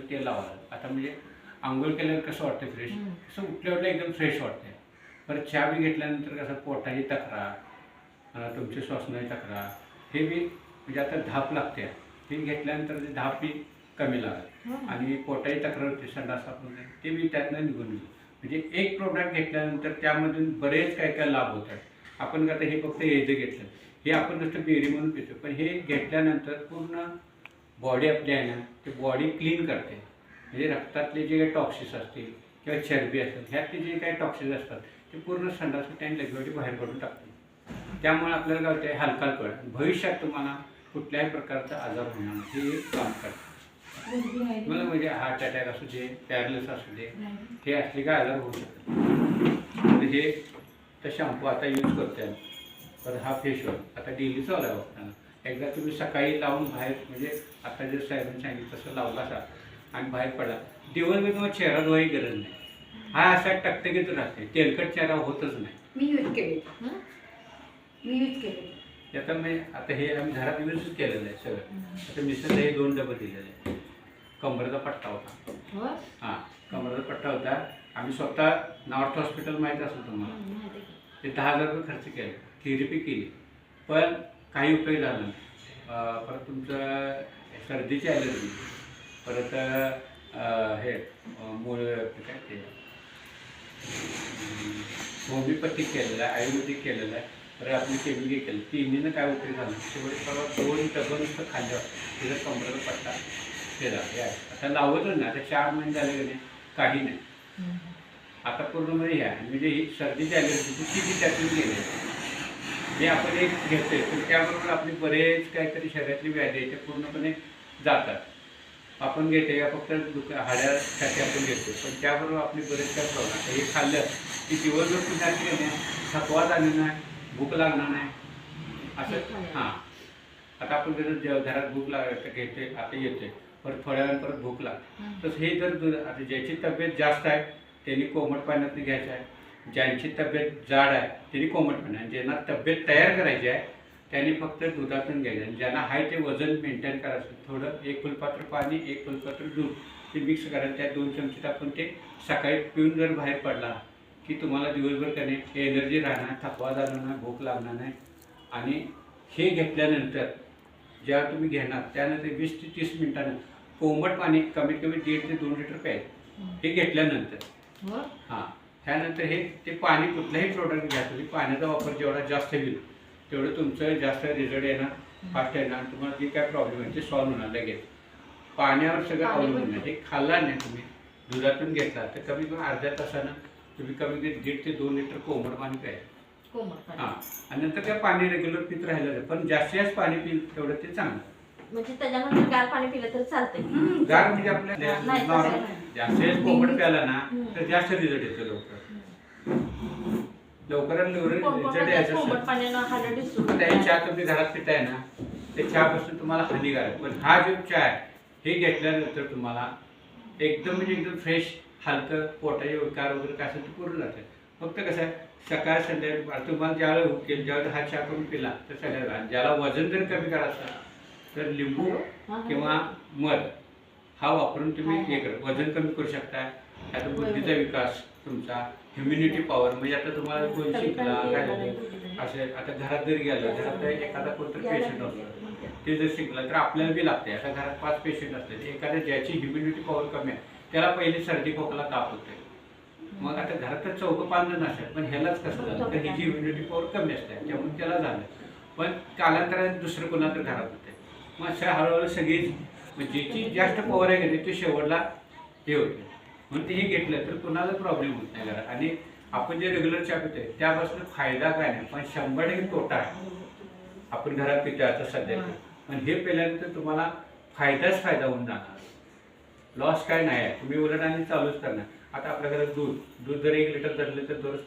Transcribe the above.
थोडं तेल लावायला. आता म्हणजे अंघोळ केल्यावर कसं वाटतं फ्रेश, तसं उठल्या एकदम फ्रेश वाटते. परत चहा बी घेतल्यानंतर कसं पोटाची तक्रार, तुमची श्वसनाची तक्रार हे बी म्हणजे आता धाप लागते, हे घेतल्यानंतर ते धाप बी कमी लागेल आणि पोटाची तक्रार होते संडास आपण ते बी त्यातनं निघून येईल. म्हणजे एक प्रोडक्ट घेतल्यानंतर त्यामधून बरेच काय काय लाभ होतात. आपण आता हे फक्त हे जे घेतलं हे आपण नुसतं बेरी म्हणून पितो, पण हे घेतल्यानंतर पूर्ण बॉडी आपली आहे ना ते बॉडी क्लीन करते. म्हणजे रक्तातले जे काही टॉक्सिस असतील किंवा चरबी असेल ह्यातले जे काही टॉक्सिस असतात ते पूर्ण संडास आणि लघवीमध्ये बाहेर पडून टाकते. त्यामुळे आपल्याला काय होतं हलका कळ भविष्यात तुम्हाला कुठल्याही प्रकारचा आजार होणार नाही हे एक काम करतं. मला म्हणजे हार्ट अटॅक असू दे, पॅरलिस असू दे, हे असले काय आजार होऊ शकतात. तर हे तर शॅम्पू आता यूज करते. तर हा फेशवॉश आता डेली चालू आहे वापरताना. एकदा तुम्ही सकाळी लावून बाहेर म्हणजे आता जर साहेबांनी सांगितलं तसं लावला असा आणि बाहेर पडला दिवसभर तुम्हाला चेहरा धुवायची गरज नाही. हा असा टकटकीत राहते, तेलकट चेहरा होतच नाही. मी यूज केले आता मी आता हे आम्ही घरात यूजच केलेलं आहे सगळं. आता मिसळ हे 2 डबे दिलेले आहे. कमरेचा पट्टा होता, हां कमरेचा पट्टा होता. आम्ही स्वतः नॉर्थ हॉस्पिटल माहीत असेल तुम्हाला, ते 10,000 रुपये खर्च केले, थेरपी केली, पण काही उपयोग झाला नाही. परत तुमचं सर्दीची ॲलर्जी, परत हे मूळ काय ते होमिओपॅथिक केलेलं आहे, आयुर्वेदिक केलेलं आहे, तर आपली केमिकल केलं, तिन्हीनं काय उपयोग झाला. शेवटी परवा 2 डबं नुसतं खाल्ल्यावर तिथं कमरेचा पट्टा केला. आता लावतच नाही. आता 4 महिने झाले की नाही काही नाही. आता पूर्ण म्हणजे म्हणजे ही सर्दीची ॲलर्जी किती त्यातून गेली हे आपण एक घेतोय, तर त्याबरोबर आपली बरेच काहीतरी शरीरातली व्याधी ते पूर्णपणे जातात. आपण घेते या फक्त हाड्यासाठी आपण घेतो, पण त्याबरोबर आपली बरेच काय प्रॉब्लेम. हे खाल्लं की दिवसभर तुम्ही थकवा झाली नाही, भूक लागणार नाही असं. हां आता आपण जर घरात भूक घेते आता येते, परत थोड्या वेळानं परत भूक लागते. तसं हे जर आता ज्याची तब्येत जास्त आहे त्यांनी कोमट पाण्यातून घ्यायचं आहे, ज्यांची तब्येत जाड आहे त्यांनी कोमट पाणी, ज्यांना तब्येत तयार करायची आहे त्यांनी फक्त दुधातून घ्यायचं. आणि ज्यांना आहे ते वजन मेंटेन करायचं थोडं 1 फुलपात्र पाणी 1 फुलपात्र दूध ते मिक्स करायचं. त्यात 2 चमचे टाकून ते सकाळी पिऊन जर बाहेर पडला की तुम्हाला दिवसभर त्याने एनर्जी राहणार, थकवा जाणार नाही, भूक लागणार नाही. आणि हे घेतल्यानंतर जेव्हा तुम्ही घेणार त्यानंतर 20 ते 30 मिनिटांनं कोमट पाणी कमीत कमी 1.5 ते 2 लिटर प्यायचं. हे घेतल्यानंतर हां त्यानंतर हे ते पाणी कुठल्याही प्रोडक्ट घ्या तुम्ही पाण्याचा वापर जेवढा जास्त होईल तेवढं तुमचं जास्त रिझल्ट येणार, फास्ट येणार. तुम्हाला जे काय प्रॉब्लेम आहे ते सॉल्व्ह होणार लगेच. पाण्यावर सगळं अवलंबून आहे. हे खाल्ला नाही तुम्ही दुधातून घेतला तर कमी कमी अर्ध्या तासानं तुम्ही कमी कमी 1.5 ते 2 लिटर कोमट पाणी प्यायचं. हां आणि नंतर काय पाणी रेग्युलर पित राहिलं, पण जास्तीत जास्त पाणी पिल तेवढं ते चांगलं. म्हणजे त्याच्यानंतर गार पाणी पिलं तर चालतंय. गार म्हणजे आपल्या जास्तीत कोमट प्याला ना तर जास्त रिझल्ट येतो लवकर. लवकरात लवकर रिझल्ट यायचं. आता चहा तुम्ही घरात पिताय ना ते चहापासून तुम्हाला हानिकारक, पण हा जो चहा आहे हे घेतल्यानंतर तुम्हाला एकदम म्हणजे एकदम फ्रेश हलकं पोटाचे विकार वगैरे काय असेल ते पूर्ण जाते. फक्त कसं आहे सकाळ संध्याकाळी तुम्हाला ज्यावेळेला उठेल ज्यावेळेला हा चहा करून पिला तर संध्याकाळी ज्याला वजन जर कमी करायचं तर लिंबू किंवा मध हा वापरून तुम्ही हे करा वजन कमी करू शकता. आता बुद्धीचा विकास तुमचा इम्युनिटी पॉवर म्हणजे आता तुम्हाला कोण शिकला काय झालं असे आता घरात जरी गेलं घरात एखादा कोणतरी पेशंट असतो ते जर शिकला तर आपल्याला बी लागते. आता घरात 5 पेशंट असले एखाद्या ज्याची इम्युनिटी पॉवर कमी आहे त्याला पहिली सर्दी खोकला ताप होते. मग आता घरात तर 4-5 जण असतात, पण ह्यालाच कसं झालं तर ह्याची इम्युनिटी पॉवर कमी असते त्यामुळे त्याला झालं, पण कालांतराने दुसरं कोणाला तर घरात होते. मग अशा हळूहळू सगळीच ज्याची जास्त पॉवर आहे की ते शेवटला हे होते. म्हणून ते हे घेतलं तर कोणाला प्रॉब्लेम होत नाही घरात. आणि आपण जे रेग्युलर चहा पितोय त्यापासून फायदा काय नाही, पण 100% तोटा आहे. आपण घरात पितोय आता सध्या, पण हे पेल्यानंतर तुम्हाला फायदाच फायदा होऊन जाणार, लॉस काय नाही आहे. तुम्ही उलट आणि चालूच करणार. आता आपल्या घरात दूध जर 1 लिटर धरले तर दररोज